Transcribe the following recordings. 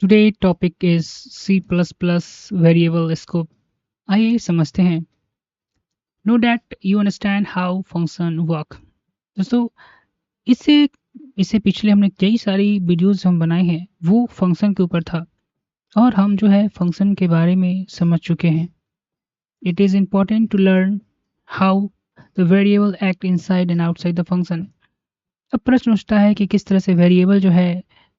Today topic is C++ variable scope. आइए समझते हैं. Know that you understand how function work. दोस्तों इससे इससे पिछले हमने कई सारी वीडियोस हम बनाए हैं वो फंक्शन के ऊपर था और हम जो है फंक्शन के बारे में समझ चुके हैं. It is important to learn how the variable act inside and outside the function. अब प्रश्न उठता है कि किस तरह से वेरिएबल जो है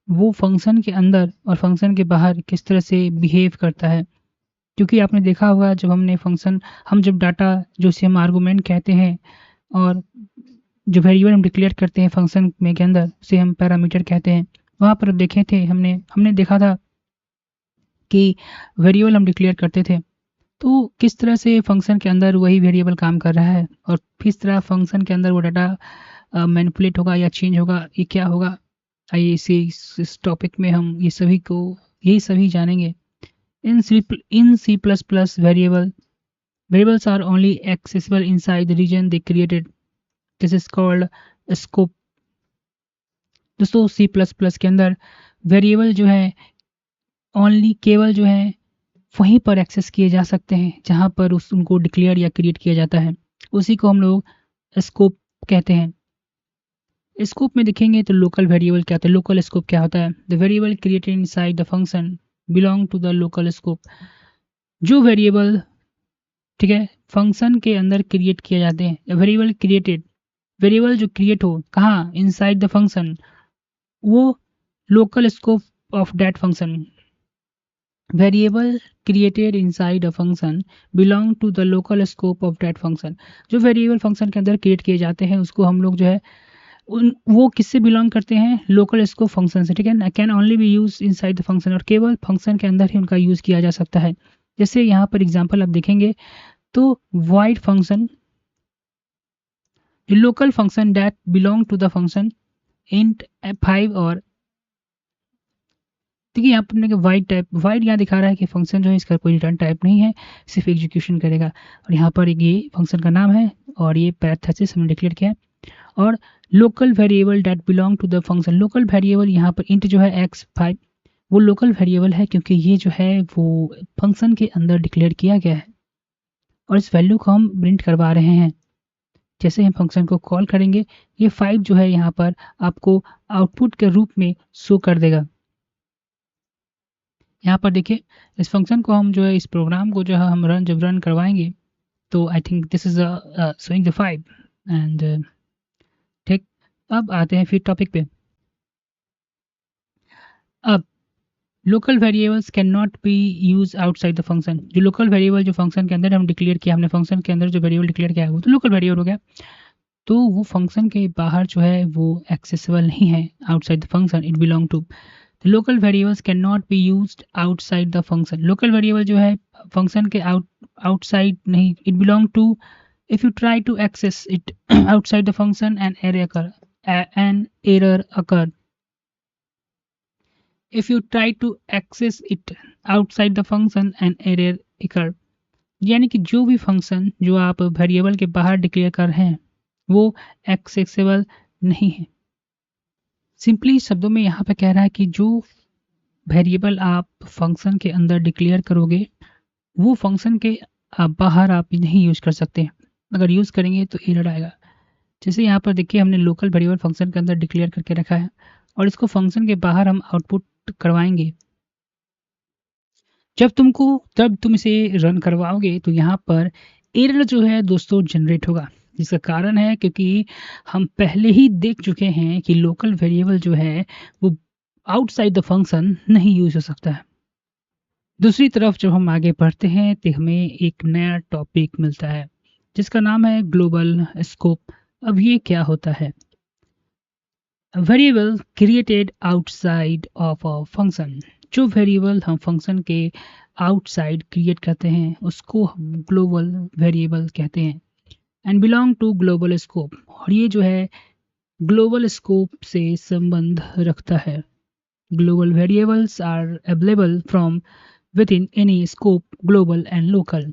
वो फंक्शन के अंदर और फंक्शन के बाहर किस तरह से बिहेव करता है. क्योंकि आपने देखा होगा जब हमने फंक्शन हम जब डाटा जो उसे हम आर्गुमेंट कहते हैं और जो वेरिएबल हम डिक्लेयर करते हैं फंक्शन में के अंदर उसे हम पैरामीटर कहते हैं. वहाँ पर देखे थे हमने हमने देखा था कि वेरिएबल हम डिक्लेयर करते थे तो किस तरह से फंक्शन के अंदर वही वेरिएबल काम कर रहा है और किस तरह फंक्शन के अंदर वो डाटा मैनिपुलेट होगा या चेंज होगा ये क्या होगा. आइए इस टॉपिक में हम यही सभी जानेंगे. In C++, variables are only accessible inside the region they created. This is called scope. दोस्तों C++ के अंदर वेरिएबल जो है केवल जो है वहीं पर एक्सेस किए जा सकते हैं जहां पर उनको डिक्लेयर या क्रिएट किया जाता है. उसी को हम लोग स्कोप कहते हैं. स्कोप में देखेंगे तो लोकल वेरिएबल क्या होता है. लोकल स्कोप क्या होता है. The variable created inside the function belong to the local scope. जो वेरिएबल ठीक है फंक्शन के अंदर क्रिएट किए जाते हैं. वेरिएबल क्रिएटेड वेरिएबल जो क्रिएट हो कहाँ इनसाइड द फंक्शन वो local scope of that function. Variable created inside a function belong to the local scope of that function. जो वेरिएबल फंक्शन के अंदर क्रिएट किए जाते हैं उसको हम लोग जो है वो किससे बिलोंग करते हैं लोकल स्कोप फंक्शन से. ठीक है. Can only B use inside the function और केवल फंक्शन के अंदर ही उनका यूज किया जा सकता है. जैसे यहाँ पर एग्जांपल आप देखेंगे तो void function local function that belong to the function int 5 और देखिए यहाँ पर अपने वाइड टाइप वाइड यहाँ दिखा रहा है कि फंक्शन जो है इसका कोई रिटर्न टाइप नहीं है सिर्फ एग्जीक्यूशन करेगा. और यहाँ पर ये फंक्शन का नाम है और ये पैरेंथेसिस हमने डिक्लेयर किया है. और local variable that belong to the function local variable यहाँ पर int जो है x5 वो लोकल वेरिएबल है क्योंकि ये जो है वो फंक्शन के अंदर डिक्लेयर किया गया है और इस वैल्यू को हम प्रिंट करवा रहे हैं. जैसे हम फंक्शन को कॉल करेंगे ये 5 जो है यहाँ पर आपको आउटपुट के रूप में शो कर देगा. यहाँ पर देखिए इस फंक्शन को हम जो है इस प्रोग्राम को जो है हम जब रन करवाएंगे तो I think this is showing the 5 and ठीक. अब आते हैं फिर टॉपिक पे. अब local variables can not B use outside the function. जो लोकल वेरिएबल जो फंक्शन के अंदर हम डिक्लेयर किया हमने फंक्शन के अंदर जो वेरिएबल डिक्लेयर किया है वो तो लोकल वेरिएबल हो गया. तो वो फंक्शन के बाहर जो है वो एक्सेसिबल नहीं है outside the function. It belong to the local variables can not be used outside the function. Local variable जो है फंक्शन के आउटसाइड नहीं. It belong to if you try to access it outside the function an error occur. if you try to access it outside the function an error occur. यानी कि जो भी function जो आप वेरिएबल के बाहर डिक्लेयर कर रहे हैं वो एक्सेसिबल नहीं है. सिंपली शब्दों में यहाँ पे कह रहा है कि जो वेरिएबल आप फंक्शन के अंदर डिक्लेयर करोगे वो फंक्शन के बाहर आप नहीं यूज कर सकते. अगर यूज करेंगे तो एरर आएगा. जैसे यहाँ पर देखिए हमने लोकल वेरिएबल फंक्शन के अंदर डिक्लेयर करके रखा है और इसको फंक्शन के बाहर हम आउटपुट करवाएंगे. जब तुम इसे रन करवाओगे तो यहाँ पर एरर जो है दोस्तों जनरेट होगा. जिसका कारण है क्योंकि हम पहले ही देख चुके हैं कि लोकल वेरिएबल जो है वो आउटसाइड द फंक्शन नहीं यूज हो सकता है. दूसरी तरफ जब हम आगे बढ़ते हैं तो हमें एक नया टॉपिक मिलता है जिसका नाम है ग्लोबल स्कोप. अब ये क्या होता है. Variable created outside of a function. जो वेरिएबल हम फंक्शन के आउटसाइड क्रिएट करते हैं उसको हम ग्लोबल वेरिएबल कहते हैं and belong to global scope. और ये जो है ग्लोबल स्कोप से संबंध रखता है. Global variables are available from within any scope global and local.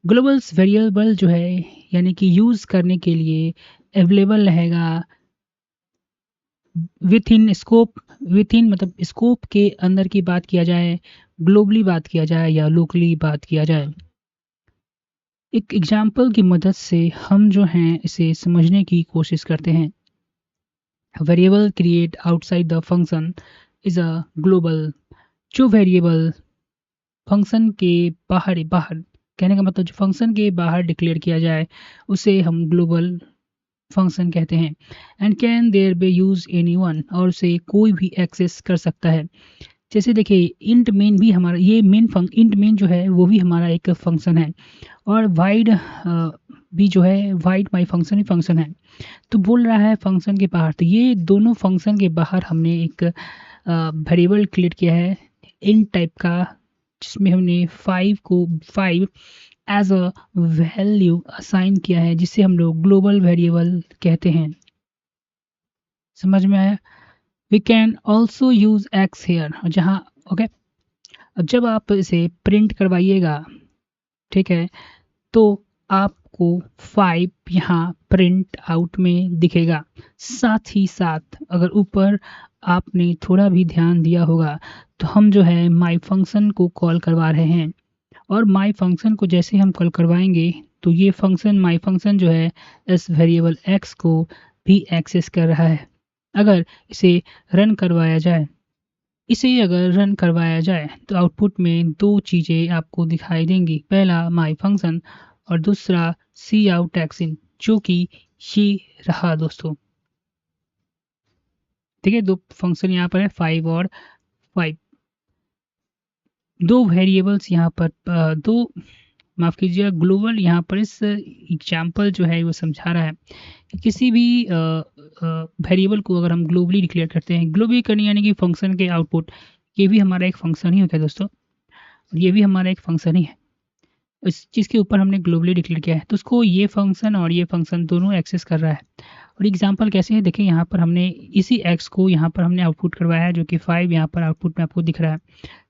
Globals variable जो है यानी कि यूज करने के लिए अवेलेबल रहेगा विथ इन स्कोप, विथ इन मतलब स्कोप के अंदर की बात किया जाए, ग्लोबली बात किया जाए या लोकली बात किया जाए। एक एग्जाम्पल की मदद से हम जो हैं इसे समझने की कोशिश करते हैं। Variable create outside the function is a global. जो वेरिएबल फंक्शन के बाहर बाहर कहने का मतलब जो फंक्शन के बाहर डिक्लेयर किया जाए उसे हम ग्लोबल फंक्शन कहते हैं। And can there be use any one, और उसे कोई भी एक्सेस कर सकता है। जैसे देखिए इंट मेन भी हमारा, ये मेन इंट मेन जो है वो भी हमारा एक फंक्शन है, और वाइड भी जो है, वाइड माई फंक्शन भी फंक्शन है। तो बोल रहा है फंक्शन के बाहर, तो ये दोनों फंक्शन के बाहर हमने एक वेरिएबल क्रिएट किया है इंट टाइप का, जिसमें हमने 5 एज अ वैल्यू असाइन किया है, जिसे हम लोग ग्लोबल वेरिएबल कहते हैं। समझ में आया? We can also use X here, जहाँ ओके। अब जब आप इसे प्रिंट करवाइएगा, ठीक है, तो आपको 5 यहाँ प्रिंट आउट में दिखेगा। साथ ही साथ अगर ऊपर आपने थोड़ा भी ध्यान दिया होगा तो हम जो है माई फंक्शन को कॉल करवा रहे हैं, और माई फंक्शन को जैसे हम कॉल करवाएंगे तो ये फंक्शन माई फंक्शन जो है इस वेरिएबल एक्स को भी एक्सेस कर रहा है। अगर इसे रन करवाया जाए, इसे अगर रन करवाया जाए तो आउटपुट में दो चीज़ें आपको दिखाई देंगी। पहला माई फंक्शन और दूसरा सी आउट एक्सिन, जो कि ये रहा दोस्तों। ठीक है, दो फंक्शन यहाँ पर है 5 और 5, दो वेरिएबल्स यहाँ पर दो, माफ़ कीजिएगा, ग्लोबल यहाँ पर इस एग्जाम्पल जो है वो समझा रहा है कि किसी भी वेरिएबल को अगर हम ग्लोबली डिक्लेयर करते हैं, ग्लोबली करने यानी कि फंक्शन के आउटपुट, ये भी हमारा एक फंक्शन ही होता है दोस्तों, और ये भी हमारा एक फंक्शन ही है। इस चीज़ के ऊपर हमने ग्लोबली डिक्लेयर किया है, तो उसको ये फंक्शन और ये फंक्शन दोनों एक्सेस कर रहा है। और एग्जांपल कैसे है, देखिए यहाँ पर हमने इसी एक्स को यहाँ पर हमने आउटपुट करवाया है, जो कि 5 यहाँ पर आउटपुट में आपको दिख रहा है।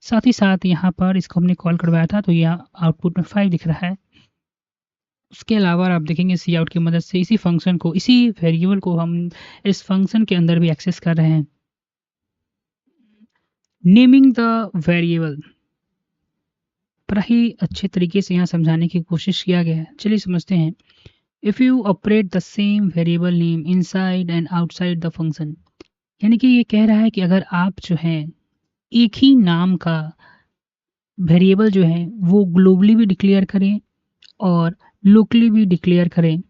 साथ ही साथ यहाँ पर इसको हमने कॉल करवाया था, तो यहाँ आउटपुट में 5 दिख रहा है। उसके अलावा आप देखेंगे सी आउट की मदद से इसी फंक्शन को, इसी वेरिएबल को हम इस फंक्शन के अंदर भी एक्सेस कर रहे हैं। नेमिंग द वेरिएबल बड़ा ही अच्छे तरीके से यहाँ समझाने की कोशिश किया गया है। चलिए समझते हैं। If you operate the same variable name inside and outside the function, यानी कि ये कह रहा है कि अगर आप जो है एक ही नाम का वेरिएबल जो है वो ग्लोबली भी डिक्लेयर करें और लोकली भी डिक्लेयर करें,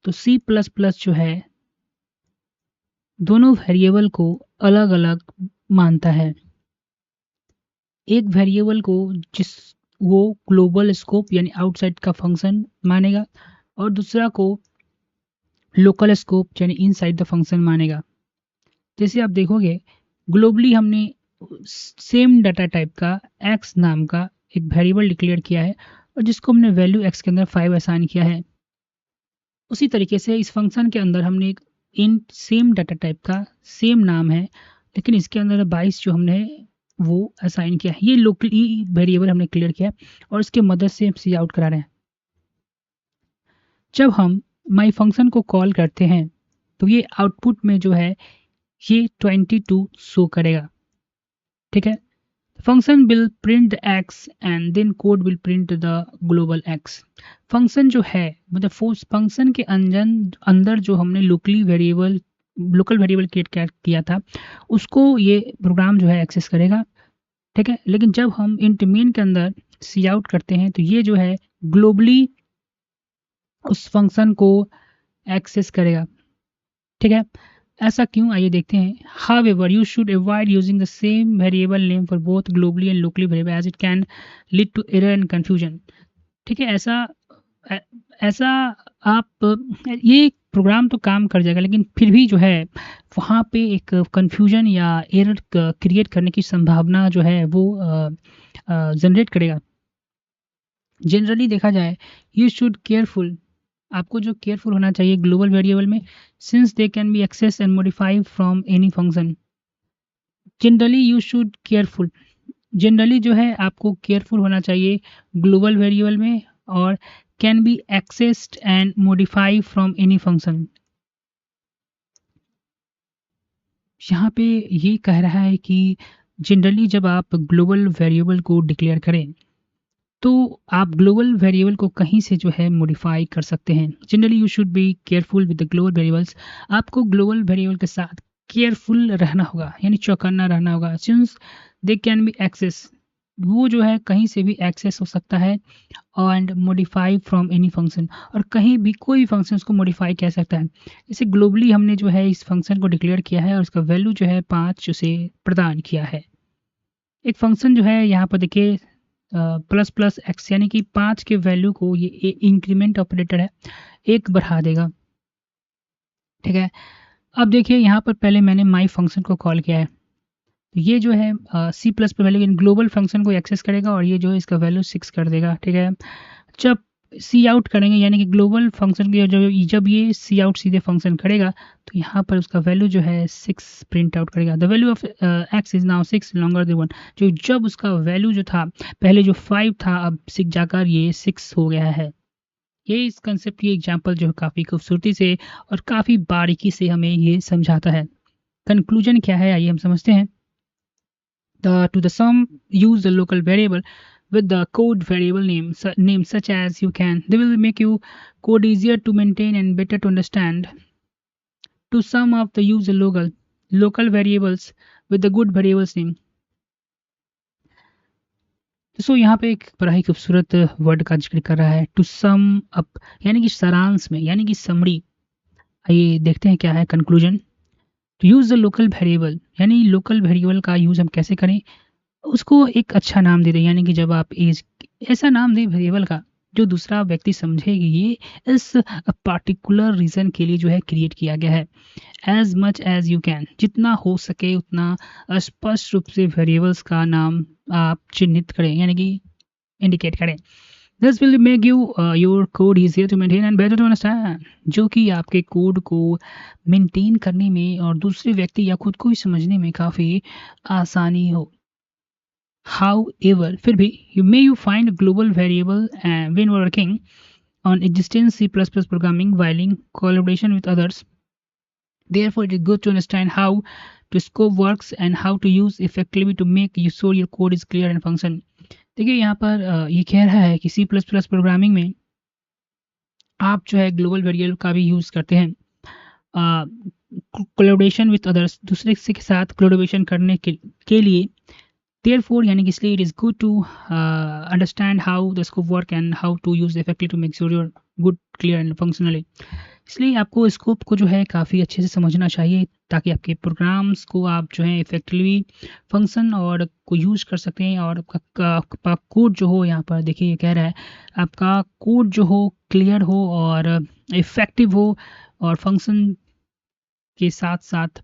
तो सी प्लस प्लस जो है दोनों वेरिएबल को अलग अलग मानता है। एक वेरिएबल को जिस वो ग्लोबल स्कोप यानी आउटसाइड का फंक्शन मानेगा, और दूसरा को लोकल स्कोप यानी इनसाइड द फंक्शन मानेगा। जैसे आप देखोगे ग्लोबली हमने सेम डाटा टाइप का एक्स नाम का एक वेरिएबल डिक्लेयर किया है, और जिसको हमने वैल्यू एक्स के अंदर 5 असाइन किया है। उसी तरीके से इस फंक्शन के अंदर हमने एक इन सेम डाटा टाइप का सेम नाम है, लेकिन इसके अंदर 22 जो हमने वो असाइन किया है। ये लोकली वेरिएबल हमने क्लियर किया है, और इसके मदद से हम सी आउट करा रहे हैं। जब हम माई फंक्शन को कॉल करते हैं तो ये आउटपुट में जो है ये 22 शो करेगा। ठीक है, function will print X and then code will print the global X. Function जो है मतलब फंक्शन के अंदर जो हमने लोकल वेरिएबल क्रिएट किया था, उसको ये प्रोग्राम जो है एक्सेस करेगा। ठीक है, लेकिन जब हम इंट मेन के अंदर सी आउट करते हैं तो ये जो है ग्लोबली उस फंक्शन को एक्सेस करेगा। ठीक है, ऐसा क्यों, आइए देखते हैं। However you should avoid using the same variable name for both globally and locally variable as it can lead to error and confusion. ठीक है, ऐसा आप ये प्रोग्राम तो काम कर जाएगा, लेकिन फिर भी जो है वहाँ पे एक कंफ्यूजन या एरर क्रिएट करने की संभावना जो है वो जनरेट करेगा। जनरली देखा जाए यू शुड केयरफुल, आपको जो केयरफुल होना चाहिए ग्लोबल वेरिएबल में, since they can be access and modify from any function. Generally you should careful, generally जो है आपको केयरफुल होना चाहिए ग्लोबल वेरिएबल में, और can be accessed and modify from any function. यहाँ पे ये कह रहा है कि जनरली जब आप ग्लोबल वेरिएबल को डिक्लेयर करें, तो आप ग्लोबल वेरिएबल को कहीं से जो है मॉडिफाई कर सकते हैं। Generally you should be careful with the global variables. आपको ग्लोबल वेरिएबल के साथ केयरफुल रहना होगा, यानी चौकन्ना रहना होगा, since they can be access, वो जो है कहीं से भी एक्सेस हो सकता है, and modify from any function, और कहीं भी कोई भी फंक्शन उसको मॉडिफाई कर सकता है। जैसे ग्लोबली हमने जो है इस फंक्शन को डिक्लेयर किया है और उसका वैल्यू जो है 5 उसे प्रदान किया है। एक फंक्शन जो है यहाँ पर देखिए प्लस प्लस एक्स, यानी कि 5 के वैल्यू को ये इंक्रीमेंट ऑपरेटर है, एक बढ़ा देगा। ठीक है, अब देखिए यहाँ पर पहले मैंने माई फंक्शन को कॉल किया है, तो ये जो है सी प्लस पर वैल्यू ग्लोबल फंक्शन को एक्सेस करेगा और ये जो है इसका वैल्यू 6 कर देगा। ठीक है, जब सी आउट करेंगे, यानी कि ग्लोबल फंक्शन की जब ये सी आउट सीधे फंक्शन करेगा, तो यहाँ पर उसका वैल्यू जो है 6 प्रिंट आउट करेगा। The value of x is now 6 longer than 1। जो जब उसका वैल्यू जो था पहले जो 5 था, अब 6 जाकर ये 6 हो गया है। ये इस कंसेप्ट की एग्जांपल जो है काफ़ी खूबसूरती से और काफ़ी बारीकी से हमें ये समझाता है। कंक्लूजन क्या है, आइए हम समझते हैं। To the sum, use the local variable with the code variable name such as you can. They will make you code easier to maintain and better to understand. To sum up, the use the local variables with the good variables name. तो यहाँ पे एक बड़ा ही खूबसूरत word का जिक्र कर रहा है, टू सम अप, यानी कि सारांश में, यानी कि समरी। आइए देखते हैं क्या है conclusion. To use the local variable, यानी लोकल वेरिएबल का यूज़ हम कैसे करें, उसको एक अच्छा नाम दे दें, यानी कि जब आप एज, ऐसा नाम दें वेरिएबल का जो दूसरा व्यक्ति समझे कि ये इस पार्टिकुलर रीज़न के लिए जो है क्रिएट किया गया है। As much as you can, जितना हो सके उतना स्पष्ट रूप से वेरिएबल्स का नाम आप चिन्हित करें, यानी कि इंडिकेट करें। This will make you your code easier to maintain and better to understand, जो कि आपके कोड को मेंटेन करने में और दूसरे व्यक्ति या खुद को ही समझने में काफ़ी आसानी हो। However, फिर भी you find global variable when working on existing C++ programming while in collaboration with others. Therefore, it is good to understand how the scope works and how to use effectively to make you sure your code is clear and function. देखिए यहाँ पर ये कह रहा है कि C++ programming में आप जो है ग्लोबल वेरिएबल का भी यूज़ करते हैं कोलैबोरेशन विद अदर्स, दूसरे के साथ कोलैबोरेशन करने के लिए। Therefore, यानी कि इसलिए it is good to understand how the scope work and how to use effectively to make sure you're good, clear and functionally. इसलिए आपको स्कोप को जो है काफ़ी अच्छे से समझना चाहिए, ताकि आपके प्रोग्राम्स को आप जो है इफेक्टिवली फंक्शन और को यूज़ कर सकते हैं, और आपका कोड जो हो, यहाँ पर देखिए ये कह रहा है आपका कोड जो हो क्लियर हो और इफ़ेक्टिव हो और फंक्शन के साथ साथ